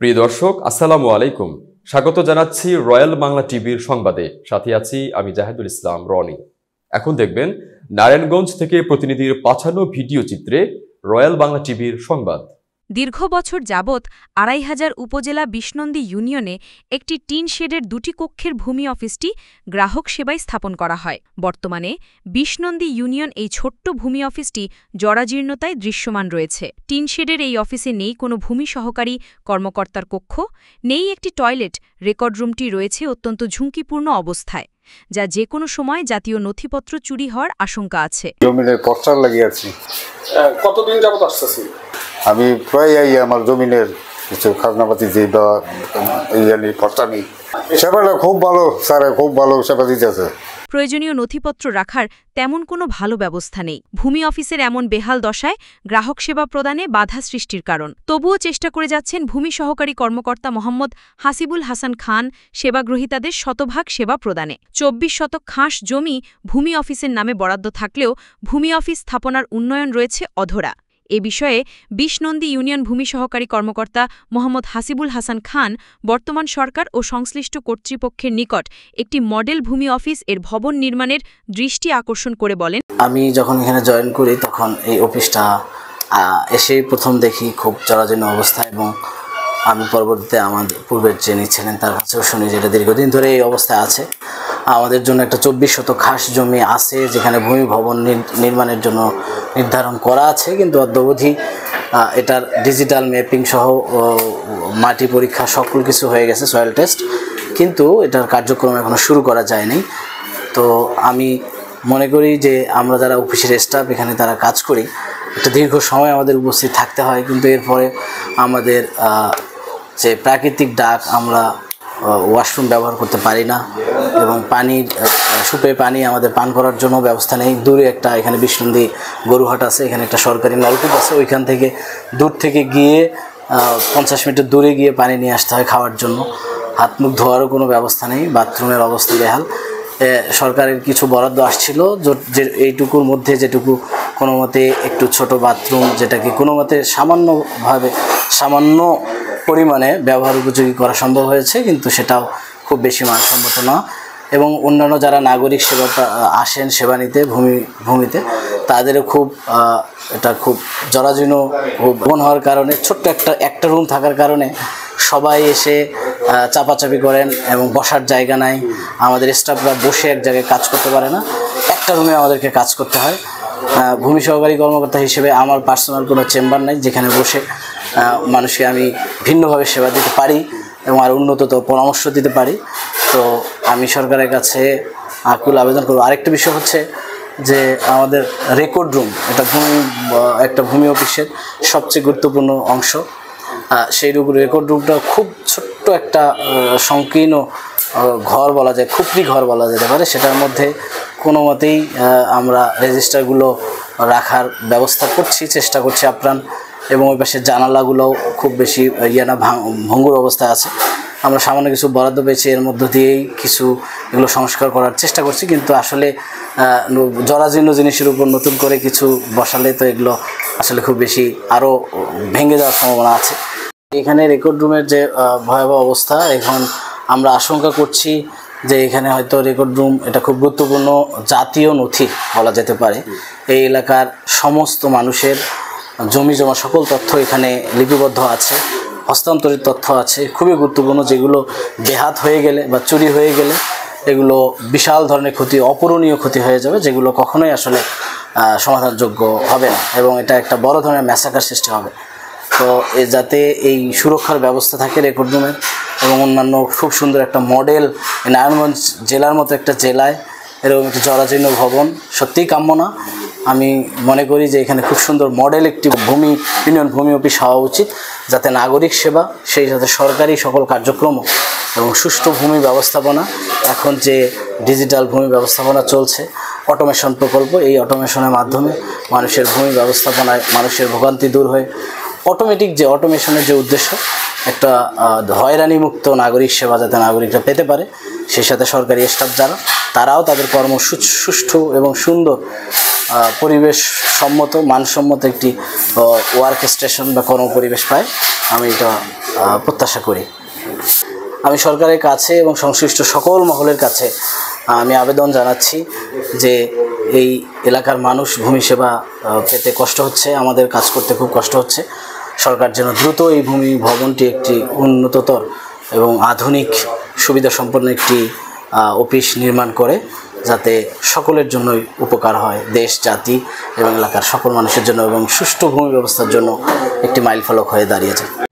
প্রিয় দর্শক, আসসালামু আলাইকুম। স্বাগত জানাচ্ছি রয়্যাল বাংলা টিভির সংবাদে। সাথে আছি আমি জাহিদুল ইসলাম রনি। এখন দেখবেন নারায়ণগঞ্জ থেকে প্রতিনিধির পাঠানো ভিডিও চিত্রে রয়্যাল বাংলা টিভির সংবাদ। দীর্ঘ বছর যাবৎ ২৫০০ উপজেলা বিশনন্দী ইউনিয়নে একটি টিন শেডের ২টি কক্ষের ভূমি অফিসটি গ্রাহক সেবায় স্থাপন করা হয়। বর্তমানে বিশনন্দী ইউনিয়ন এই ছোট্ট ভূমি অফিসটি জরাজীর্ণতায় দৃশ্যমান রয়েছে। টিন শেডের এই অফিসে নেই কোনো ভূমি সহকারী কর্মকর্তার কক্ষ, নেই একটি টয়লেট। রেকর্ড রুমটি রয়েছে অত্যন্ত ঝুঁকিপূর্ণ অবস্থায়, যা যে কোনো সময় জাতীয় নথিপত্র চুরি হওয়ার আশঙ্কা আছে। জমিনের পোস্টার লাগিয়েছি। কতদিন যাবত আসতেছি? আমি প্রায় আমার জমিনের কিছু খাজনাপাতি যে পোস্টার নেই। সেবাটা খুব ভালো, স্যার খুব ভালো সেবা দিতেছে। প্রয়োজনীয় নথিপত্র রাখার তেমন কোনো ভালো ব্যবস্থা নেই। ভূমি অফিসের এমন বেহাল দশায় গ্রাহক সেবা প্রদানে বাধা সৃষ্টির কারণ। তবুও চেষ্টা করে যাচ্ছেন ভূমি সহকারী কর্মকর্তা মোহাম্মদ হাসিবুল হাসান খান সেবাগ্রহীতাদের শতভাগ সেবা প্রদানে। ২৪ শতক খাস জমি ভূমি অফিসের নামে বরাদ্দ থাকলেও ভূমি অফিস স্থাপনার উন্নয়ন রয়েছে অধরা। এ বিষয়ে বিশনন্দী ইউনিয়ন ভূমি সহকারী কর্মকর্তা মোহাম্মদ হাসিবুল হাসান খান বর্তমান সরকার ও সংশ্লিষ্ট কর্তৃপক্ষের নিকট একটি মডেল ভূমি অফিস এর ভবন নির্মাণের দৃষ্টি আকর্ষণ করে বলেন, আমি যখন এখানে জয়েন করি তখন এই অফিসটা এসেই প্রথম দেখি খুব জরাজীর্ণ অবস্থা, এবং আমি পরবর্তীতে আমাদের পূর্বের যিনি ছিলেন তার কাছেও শুনি যেটা দীর্ঘদিন ধরে এই অবস্থায় আছে। আমাদের জন্য একটা ২৪ শতক খাস জমি আছে যেখানে ভূমি ভবন নির্মাণের জন্য নির্ধারণ করা আছে, কিন্তু অদ্যাবধি এটার ডিজিটাল ম্যাপিং সহ মাটি পরীক্ষা সকল কিছু হয়ে গেছে, সয়েল টেস্ট, কিন্তু এটার কার্যক্রম এখনও শুরু করা যায়নি। তো আমি মনে করি যে আমরা যারা অফিসের স্টাফ এখানে তারা কাজ করি, একটা দীর্ঘ সময় আমাদের উপস্থিত থাকতে হয়, কিন্তু এরপরে আমাদের যে প্রাকৃতিক ডাক আমরা ওয়াশরুম ব্যবহার করতে পারি না, এবং সুপে পানি আমাদের পান করার জন্য ব্যবস্থা নেই। দূরে একটা এখানে বিশনন্দী গরুহাট আছে, এখানে একটা সরকারি নলকূপ আছে, ওইখান থেকে দূর থেকে গিয়ে ৫০ মিটার দূরে গিয়ে পানি নিয়ে আসতে হয় খাওয়ার জন্য। হাত মুখ ধোয়ারও কোনো ব্যবস্থা নেই, বাথরুমের অবস্থা বেহাল। সরকারের কিছু বরাদ্দ আসছিল যে এইটুকুর মধ্যে যেটুকু কোনো মতে একটু ছোট বাথরুম, যেটাকে কোনো মতে সামান্য পরিমাণে ব্যবহার উপযোগী করা সম্ভব হয়েছে, কিন্তু সেটাও খুব বেশি মানসম্মত না। এবং অন্যান্য যারা নাগরিক সেবা আসেন সেবা নিতে ভূমিতে, তাদেরও এটা খুব জরাজীর্ণ ভবন হওয়ার কারণে, ছোট্ট একটা রুম থাকার কারণে সবাই এসে চাপাচাপি করেন এবং বসার জায়গা নাই। আমাদের স্টাফরা বসে এক জায়গায় কাজ করতে পারে না, একটা রুমে আমাদেরকে কাজ করতে হয়। ভূমি সহকারী কর্মকর্তা হিসেবে আমার পার্সোনাল কোনো চেম্বার নাই যেখানে বসে মানুষকে আমি ভিন্নভাবে সেবা দিতে পারি এবং আর উন্নততর পরামর্শ দিতে পারি। তো আমি সরকারের কাছে আকুল আবেদন করব। আরেকটা বিষয় হচ্ছে যে আমাদের রেকর্ড রুম, একটা ভূমি অফিসের সবচেয়ে গুরুত্বপূর্ণ অংশ। সেই রেকর্ড রুমটা খুব ছোট্ট একটা সংকীর্ণ ঘর বলা যায়, খুপড়ি ঘর বলা যেতে পারে। সেটার মধ্যে কোনো মতেই আমরা রেজিস্টারগুলো রাখার ব্যবস্থা চেষ্টা করছি আপ্রাণ, এবং ওই পাশের জানালাগুলোও খুব বেশি ভঙ্গুর অবস্থায় আছে। আমরা সামান্য কিছু বরাদ্দ পেয়েছি, এর মধ্য দিয়েই কিছু এগুলো সংস্কার করার চেষ্টা করছি, কিন্তু আসলে জরাজীর্ণ জিনিসের উপর নতুন করে কিছু বসালে তো এগুলো আসলে খুব বেশি আরও ভেঙে যাওয়ার সম্ভাবনা আছে। এখানে রেকর্ড রুমের যে ভয়াবহ অবস্থা, এখন আমরা আশঙ্কা করছি যে এখানে হয়তো রেকর্ড রুম এটা খুব গুরুত্বপূর্ণ জাতীয় নথি বলা যেতে পারে। এই এলাকার সমস্ত মানুষের জমি জমা সকল তথ্য এখানে লিপিবদ্ধ আছে, হস্তান্তরিত তথ্য আছে, খুবই গুরুত্বপূর্ণ, যেগুলো বেহাত হয়ে গেলে বা চুরি হয়ে গেলে এগুলো বিশাল ধরনের ক্ষতি, অপূরণীয় ক্ষতি হয়ে যাবে, যেগুলো কখনোই আসলে সমাধানযোগ্য হবে না, এবং এটা একটা বড় ধরনের ম্যাসাকার সৃষ্টি হবে। তো যাতে এই সুরক্ষার ব্যবস্থা থাকে রেকর্ড রুমের, এবং অন্যান্য খুব সুন্দর একটা মডেল নারায়ণগঞ্জ জেলার মতো একটা জেলায় এরকম একটি জরাজীর্ণ ভবন সত্যিই কাম্য না। আমি মনে করি যে এখানে খুব সুন্দর মডেল একটি ইউনিয়ন ভূমি অফিস হওয়া উচিত, যাতে নাগরিক সেবা, সেই সাথে সরকারি সকল কার্যক্রম এবং সুষ্ঠু ভূমি ব্যবস্থাপনা, এখন যে ডিজিটাল ভূমি ব্যবস্থাপনা চলছে, অটোমেশন প্রকল্প, এই অটোমেশনের মাধ্যমে মানুষের ভূমি ব্যবস্থাপনায় মানুষের ভোগান্তি দূর হয়ে অটোমেটিক যে অটোমেশনের যে উদ্দেশ্য, একটা হয়রানিমুক্ত নাগরিক সেবা যাতে নাগরিকরা পেতে পারে, সেই সাথে সরকারি স্টাফ যারা তারাও তাদের কর্ম সুষ্ঠু এবং সুন্দর পরিবেশ সম্মত মানসম্মত একটি ওয়ার্ক স্টেশন বা কর্মপরিবেশ পায়, আমি এটা প্রত্যাশা করি। আমি সরকারের কাছে এবং সংশ্লিষ্ট সকল মহলের কাছে আমি আবেদন জানাচ্ছি যে এই এলাকার মানুষ ভূমি সেবা পেতে কষ্ট হচ্ছে, আমাদের কাজ করতে খুব কষ্ট হচ্ছে। সরকার যেন দ্রুত এই ভূমি ভবনটি একটি উন্নততর এবং আধুনিক সুবিধা সম্পন্ন একটি অফিস নির্মাণ করে, যাতে সকলের জন্যই উপকার হয়, দেশ জাতি এবং এলাকার সকল মানুষের জন্য, এবং সুষ্ঠু ভূমি ব্যবস্থার জন্য একটি মাইলফলক হয়ে দাঁড়িয়েছে।